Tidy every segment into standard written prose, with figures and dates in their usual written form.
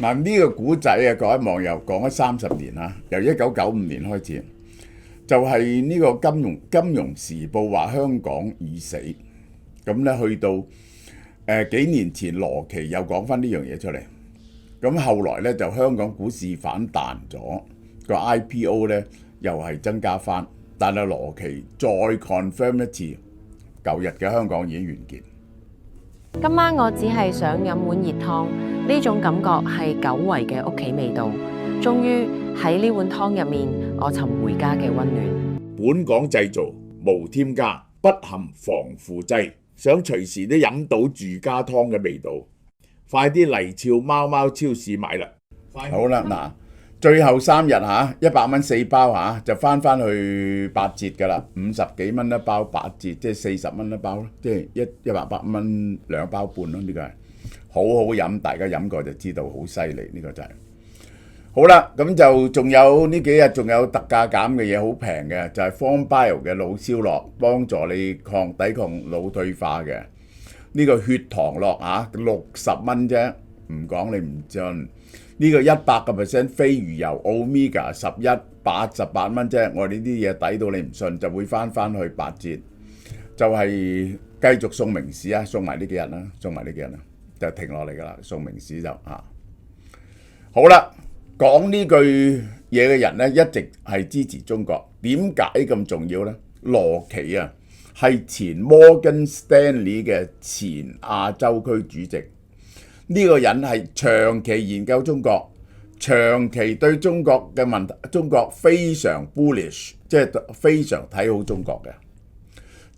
嗱，呢個古仔啊，各位網友講咗30年啦，由1995年開始，就係呢個金融時報話香港已死，咁咧去到幾年前羅奇又講翻呢樣嘢出嚟，咁後來咧就香港股市反彈咗，個 IPO 咧又係增加翻，但係羅奇再 confirm 一次，舊日嘅香港已經完結。今晚我只係想飲碗熱湯，呢種感覺係久違嘅屋企味道。終於喺呢碗湯入面，我尋回家嘅溫暖。本港製造，無添加，不含防腐劑，想隨時都飲到住家湯嘅味道，快啲嚟俏貓貓超市買啦！好啦，嗱，最後3日嚇，100蚊4包嚇，就翻去8折㗎啦，50幾蚊一包8折，即係40蚊一包咯，即係100蚊2包半咯，呢個係好好飲，大家飲過就知道好犀利，呢個就係。好啦，咁就仲有呢幾日仲有特價減嘅嘢，好平嘅，就係 Forbio 嘅腦消樂，幫助你抵抗腦退化嘅。呢個血糖樂嚇60蚊啫，唔講你唔信。呢個100% 非魚油 Omega 11 88蚊啫，我哋呢啲嘢抵到你唔信，就會翻去8折，就係繼續送明市啊，送埋呢幾日啦，就停落嚟噶啦，送明市就嚇。好啦。講呢句嘢嘅人咧，一直係支持中國。點解咁重要呢？羅奇啊，係前 Morgan Stanley 嘅前亞洲區主席。呢個人係長期研究中國，長期對中國嘅問題，中國非常 bullish， 即係非常睇好中國嘅。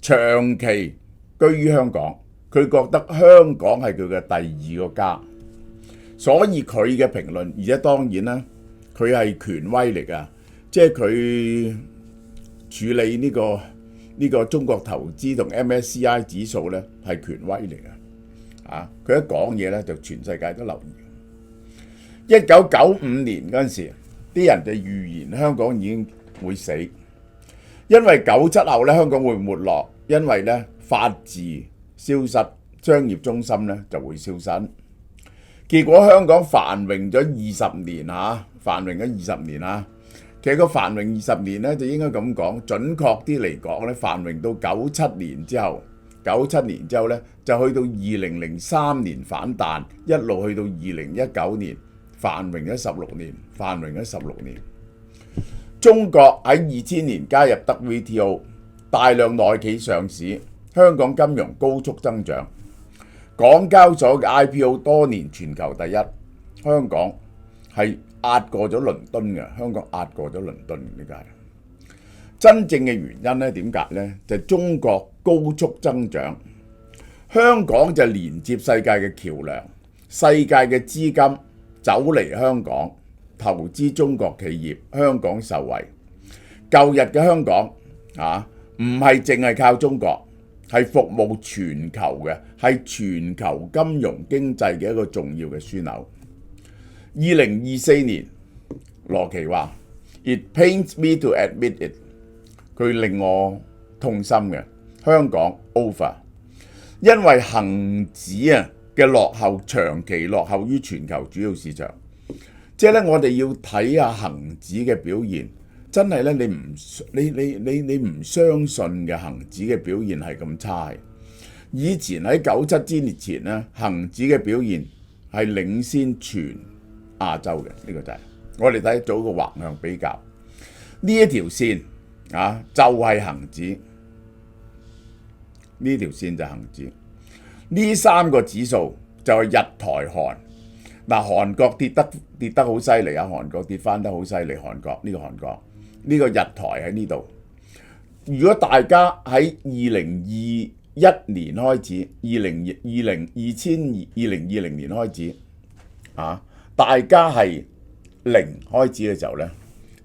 長期居於香港，佢覺得香港係佢嘅第二個家。所以佢嘅評論，而且當然啦，佢係權威嚟㗎，即係佢處理呢個中國投資同 MSCI 指數咧係權威嚟㗎，啊！佢一講嘢咧就全世界都留意。1995年嗰陣時，啲人就預言香港已經會死，因為97後咧香港會沒落，因為咧法治消失，商業中心咧就會消失。結果香港繁榮咗20年嚇，其實個繁榮20年咧就應該咁講，準確啲嚟講咧，繁榮到97年之後咧就去到2003年反彈，一路去到2019年，繁榮咗16年。中國喺2000年加入 WTO， 大量內企上市，香港金融高速增長。港交所嘅 IPO 多年全球第一，香港係壓過咗倫敦嘅，呢個係真正嘅原因咧？點解呢？就係中國高速增長，香港就連接世界嘅橋梁，世界嘅資金走嚟香港投資中國企業，香港受惠。舊日嘅香港唔係淨係靠中國。係服務全球嘅，係全球金融經濟嘅一個重要嘅樞紐。2024年，羅奇話 ：It pains me to admit it， 佢令我痛心嘅。香港 over， 因為恒指啊嘅落後，長期落後於全球主要市場。即係咧，我哋要睇下恒指嘅表現。真係咧，你唔相信嘅恒指嘅表現係咁差。以前喺97之年前咧，恒指嘅表現係領先全亞洲嘅，呢個就係我哋睇做個橫向比較。呢一條線就係恒指，呢條線就係恒指。呢3個指數就係日台韓。嗱，韓國跌得好犀利啊！韓國跌翻得好犀利，韓國呢個日台喺呢度。如果大家喺2021年開始，2020年開始大家係0開始嘅時候咧，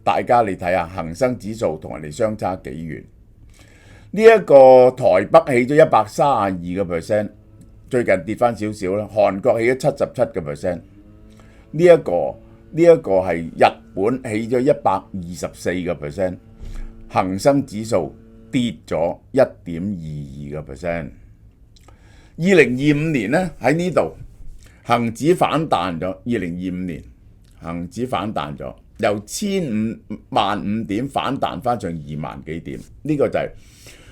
大家你睇下恒生指數同人哋相差幾遠？呢一個台北起咗132%，最近跌翻少少啦。韓國起咗77%，呢一個係日本起咗124%，恒生指數跌咗1.22%。2025年咧喺呢度恒指反彈咗，2025年恒指反彈咗，由15,000點反彈翻上2萬幾點，呢個就係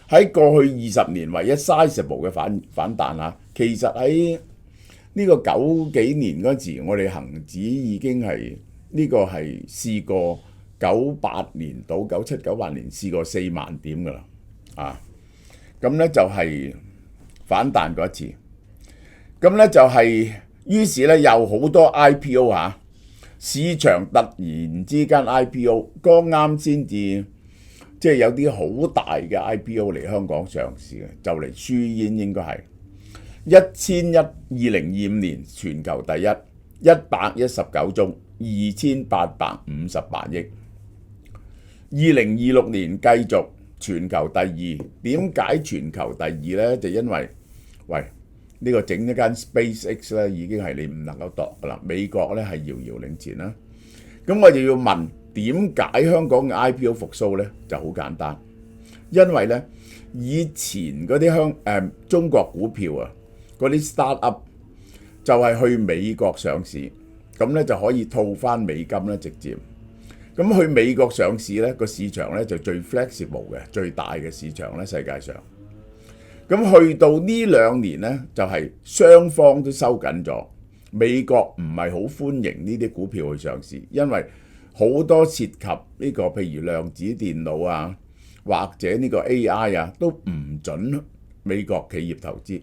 喺過去20年唯一 sizable 嘅反彈啦。其實喺呢個90幾年嗰時，我哋恒指已經係呢個係試過98年到97、98年試過4萬點噶啦，咁咧就係反彈過一次，咁咧就係於是咧有好多 IPO 市場突然之間 IPO， 剛啱先至即係有啲好大嘅 IPO 嚟香港上市嘅，就嚟輸煙應該係2025年全球第一119宗2858億，2026年繼續全球第二。點解全球第二呢？就因為呢個整一間 SpaceX 咧已經係你唔能夠度噶啦，美國咧係遙遙領前啦。咁我就要問點解香港嘅 IPO 復甦呢？就好簡單，因為呢以前嗰啲中國股票嗰啲 startup 就係去美國上市，咁咧就可以套翻美金咧直接。咁去美國上市咧個市場咧就最 flexible 嘅，最大嘅市場咧世界上。咁去到呢2年咧就係雙方都收緊咗，美國唔係好歡迎呢啲股票去上市，因為好多涉及呢個譬如量子電腦或者呢個 AI 都唔準美國企業投資。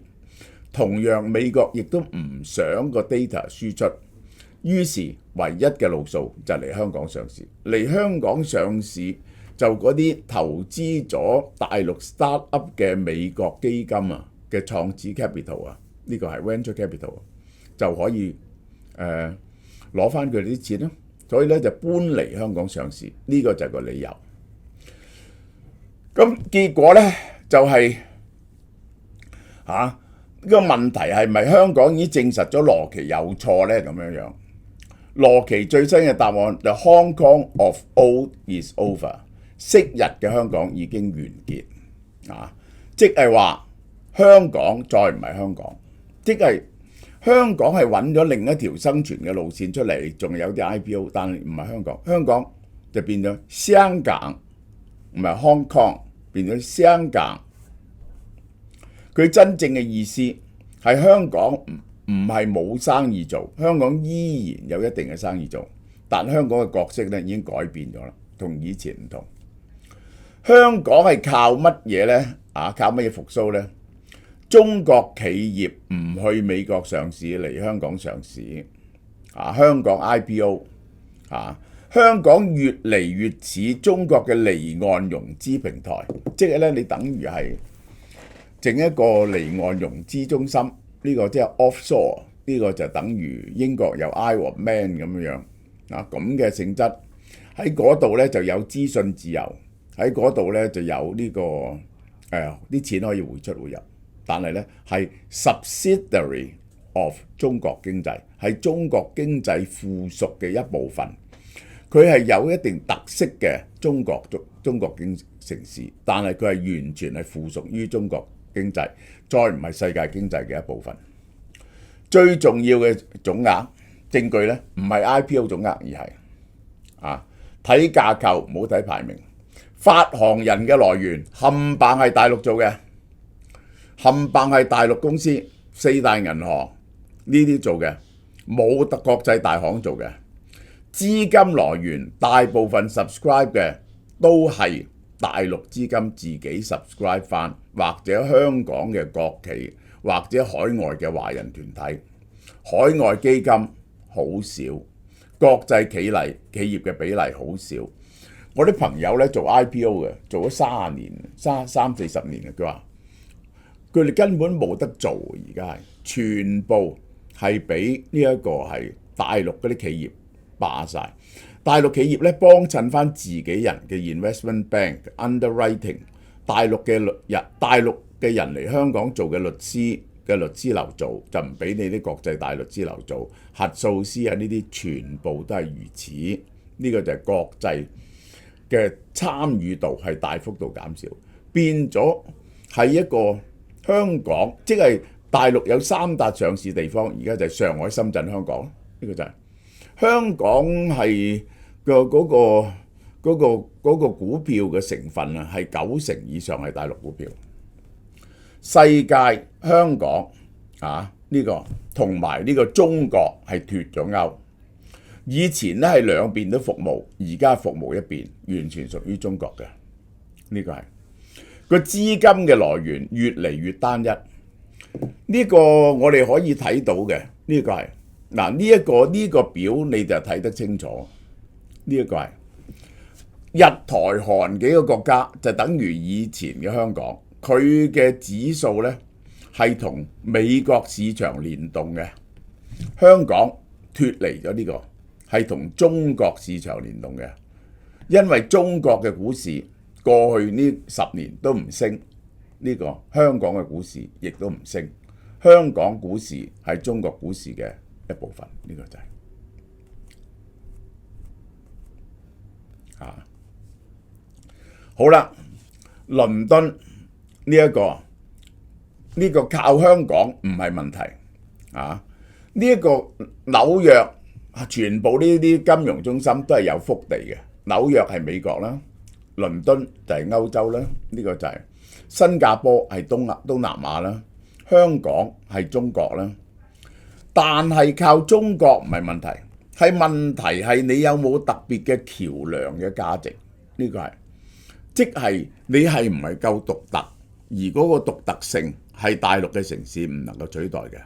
同樣美國亦都唔想個 data 輸出，於是唯一嘅路數就嚟香港上市。嚟香港上市就嗰啲投資咗大陸 startup 嘅美國基金嘅創始 capital 呢個係 venture capital 就可以攞翻佢哋啲錢咯。所以咧就搬嚟香港上市，呢個就係個理由。咁結果咧就係呢個問題係咪香港已經證實咗羅奇有錯呢？咁樣羅奇最新嘅答案就 Hong Kong of old is over， 昔日嘅香港已經完結即係話香港再唔係香港，即係香港係揾咗另一條生存嘅路線出嚟，仲有啲 IPO， 但係唔係香港，香港就變咗香港，唔係 Hong Kong， 變咗香港。佢真正嘅意思係香港唔係冇生意做，香港依然有一定嘅生意做，但香港嘅角色咧已經改變咗啦，同以前唔同。香港係靠乜嘢呢？靠乜嘢復甦呢？中國企業唔去美國上市，嚟香港上市，香港 IPO，香港越嚟越似中國嘅離岸融資平台，即係咧你等於係整一個離岸融資中心，呢個即係 offshore， 呢個就等於英國有 Isle of Man 咁樣咁嘅性質。喺嗰度咧就有資訊自由，喺嗰度咧就有呢個啲錢可以匯出匯入，但係咧係 subsidiary of 中國經濟，係中國經濟附屬嘅一部分。佢係有一定特色嘅中國經城市，但係佢係完全係附屬於中國經濟，再唔係世界經濟嘅一部分。最重要嘅總額證據咧，唔係 IPO 總額，而係睇架構，唔好睇排名。發行人嘅來源冚唪唥係大陸做嘅，冚唪唥係大陸公司、4大銀行呢啲做嘅，冇得國際大行做嘅。資金來源大部分 subscribe 嘅都係大陸資金自己 subscribe 翻，或者香港嘅國企，或者海外嘅華人團體。海外基金好少，國際企業嘅比例好少。我啲朋友咧做 IPO 嘅，做咗30年、30-40年嘅，佢話佢哋根本冇得做，而家係全部係俾呢一個係大陸嗰啲企業霸晒。大陸企業咧幫襯翻自己人嘅 investment bank underwriting， 大陸嘅人嚟香港做嘅律師樓做，就唔俾你啲國際大律師樓做，核數師呢啲全部都係如此。呢個就係國際嘅參與度係大幅度減少，變咗係一個香港，即係大陸有3笪上市地方，而家就係上海、深圳、香港。呢個就係香港係嗰個股票嘅成分啊，係90%以上係大陸股票。世界香港呢個同埋呢個中國係脫咗鈎。以前咧係兩邊都服務，而家服務一邊，完全屬於中國嘅。呢個係個資金嘅來源越嚟越單一。呢個我哋可以睇到嘅，呢個係嗱呢個表你就睇得清楚。呢一個係日台韓幾個國家，就等於以前嘅香港，佢嘅指數呢係同美國市場聯動嘅。香港脫離咗呢個，係同中國市場聯動嘅，因為中國嘅股市過去呢10年都唔升。呢個香港嘅股市亦都唔升，香港股市係中國股市嘅一部分，呢個就係好啦。倫敦呢個靠香港唔係問題呢一個紐約全部呢啲金融中心都係有腹地嘅。紐約係美國啦，倫敦就係歐洲啦，呢個就係新加坡係東南亞啦，香港係中國啦。但係靠中國唔係問題，問題係你有冇特別嘅橋梁嘅價值？呢個係即係你係唔係夠獨特，而嗰個獨特性係大陸嘅城市唔能夠取代嘅。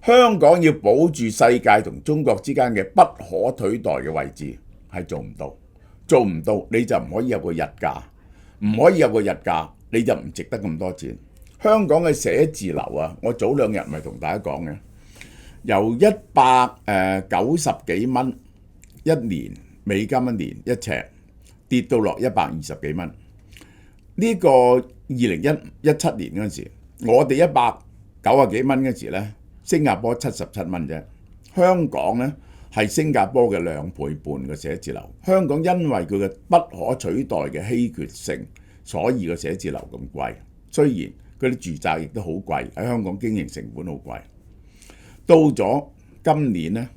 香港要保住世界同中國之間嘅不可取代嘅位置係做唔到，你就唔可以有個日價，唔可以有個日價你就唔值得咁多錢。香港嘅寫字樓啊，我早2日咪同大家講嘅，由190幾蚊一年美金一年一尺，跌到落120幾蚊。呢個2017年嗰陣時，我哋190幾蚊嗰時呢，新加坡77蚊啫。香港呢係新加坡嘅2倍半嘅寫字樓。香港因為佢嘅不可取代嘅稀缺性，所以個寫字樓咁貴。雖然嗰啲住宅亦都好貴，喺香港經營成本好貴。到咗今年呢，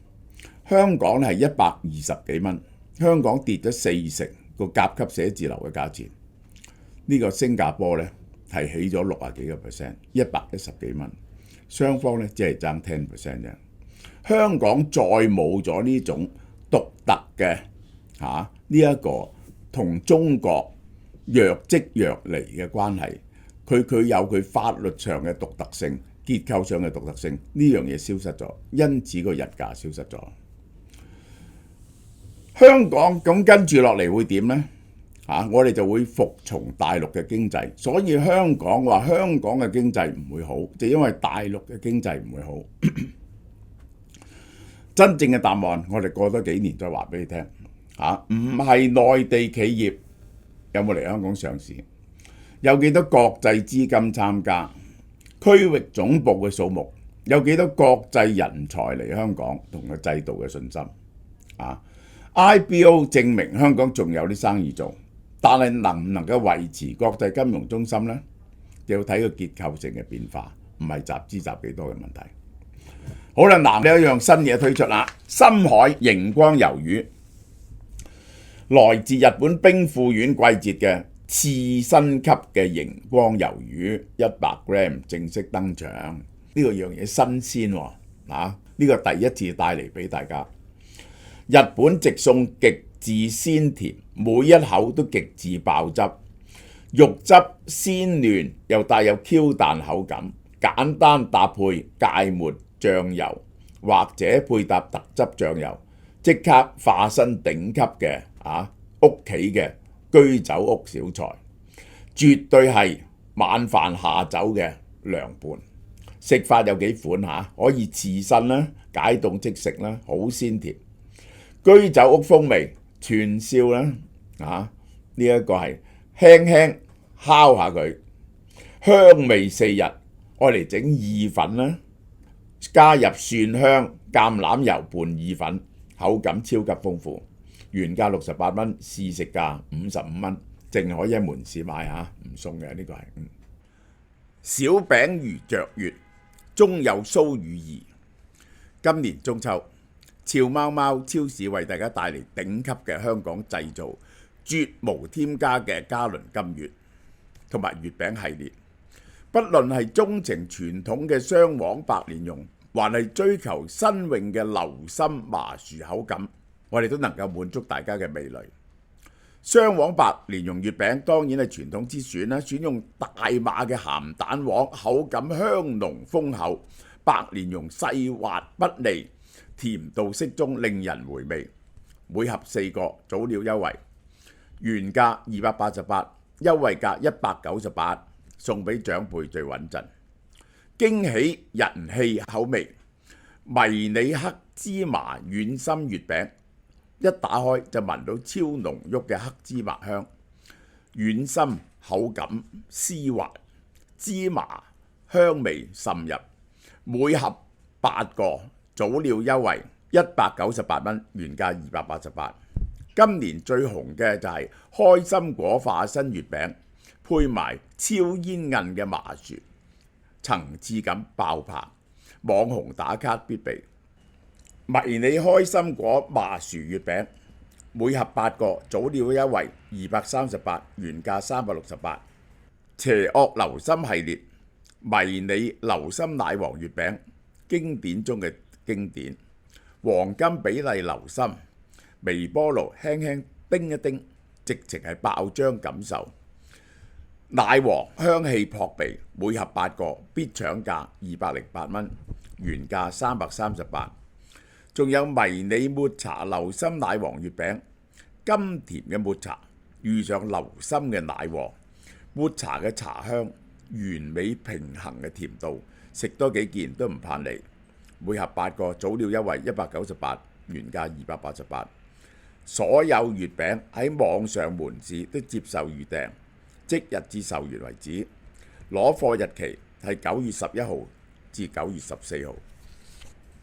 香港係120幾蚊，香港跌咗40%個甲級寫字樓嘅價錢。呢個新加坡呢係起咗60幾個%，110幾蚊，雙方呢只係爭10% 啫。香港再冇咗呢種獨特嘅呢一個同中國若即若離嘅關係，佢有佢法律上嘅獨特性、結構上嘅獨特性，呢樣嘢消失咗，因此個日價消失咗。香港咁跟住落嚟會點呢？我哋就會服從大陸嘅經濟，所以香港話香港嘅經濟唔會好，就因為大陸嘅經濟唔會好。真正嘅答案，我哋過多幾年再話俾你聽。唔係內地企業有冇嚟香港上市，有幾多國際資金參加，區域總部嘅數目，有幾多國際人才嚟香港，同個制度嘅信心。IPO 證明香港仲有啲生意做，但係能唔能夠維持國際金融中心呢？要睇個結構性嘅變化，唔係集資集幾多嘅問題。好啦，有一樣新嘢推出啦，深海熒光魷魚，來自日本兵庫縣季節嘅刺身級嘅熒光魷魚，100 gram 正式登場。呢個樣嘢新鮮喎，呢個第一次帶嚟俾大家。日本直送極致鮮甜，每一口都極致爆汁，肉汁鮮嫩又帶有 Q 彈口感，簡單搭配芥末醬油或者配搭特汁醬油，即刻化身頂級嘅屋企嘅居酒屋小菜，絕對係晚飯下酒嘅涼拌。食法有幾款可以刺身啦，解凍即食啦，好鮮甜。居酒屋風味串燒啦，呢一個係輕輕烤下佢，香味四溢，愛嚟整意粉啦，加入蒜香橄欖油拌意粉，口感超級豐富。原價68蚊，試食價55蚊，淨可以喺門市買唔送嘅。呢個係小餅魚嚼月，中有蘇與儀。今年中秋，俏貓貓超市為大家帶嚟頂級嘅香港製造、絕無添加嘅嘉麟金月同埋月餅系列。不論係鍾情傳統嘅雙黃白蓮蓉，還係追求新穎嘅流心麻薯口感，我哋都能夠滿足大家嘅味蕾。雙黃白蓮蓉月餅當然係傳統之選啦，選用大碼嘅鹹蛋黃，口感香濃豐厚，白蓮蓉細滑不膩，甜度適中，令人回味。每盒4個，早鳥優惠，原價288，優惠價198，送俾長輩最穩陣。驚喜人氣口味，迷你黑芝麻軟心月餅。一打開就聞到超濃郁嘅黑芝麻香，軟心口感絲滑，芝麻香味滲入。每盒8個，早鳥優惠198蚊，原價288。今年最紅嘅就係開心果化身月餅，配埋超煙韌嘅麻薯，層次感爆棚，網紅打卡必備。迷你開心果麻薯月餅，每盒8個，早鳥優惠238，原價368。邪惡流心系列迷你流心奶黃月餅，經典中嘅經典，黃金比例流心，微波爐輕輕叮一叮，直情係爆漿感受。奶黃香氣撲鼻，每盒8個，必搶價208蚊，原價338。仲有迷你抹茶流心奶黃月餅，甘甜嘅抹茶遇上流心嘅奶黃，抹茶嘅茶香，完美平衡嘅甜度，食多幾件都唔怕膩。每盒8個，早鳥優惠198，原價288。所有月餅喺網上門市都接受預訂，即日至售完為止。攞貨日期係9月11號至9月14號。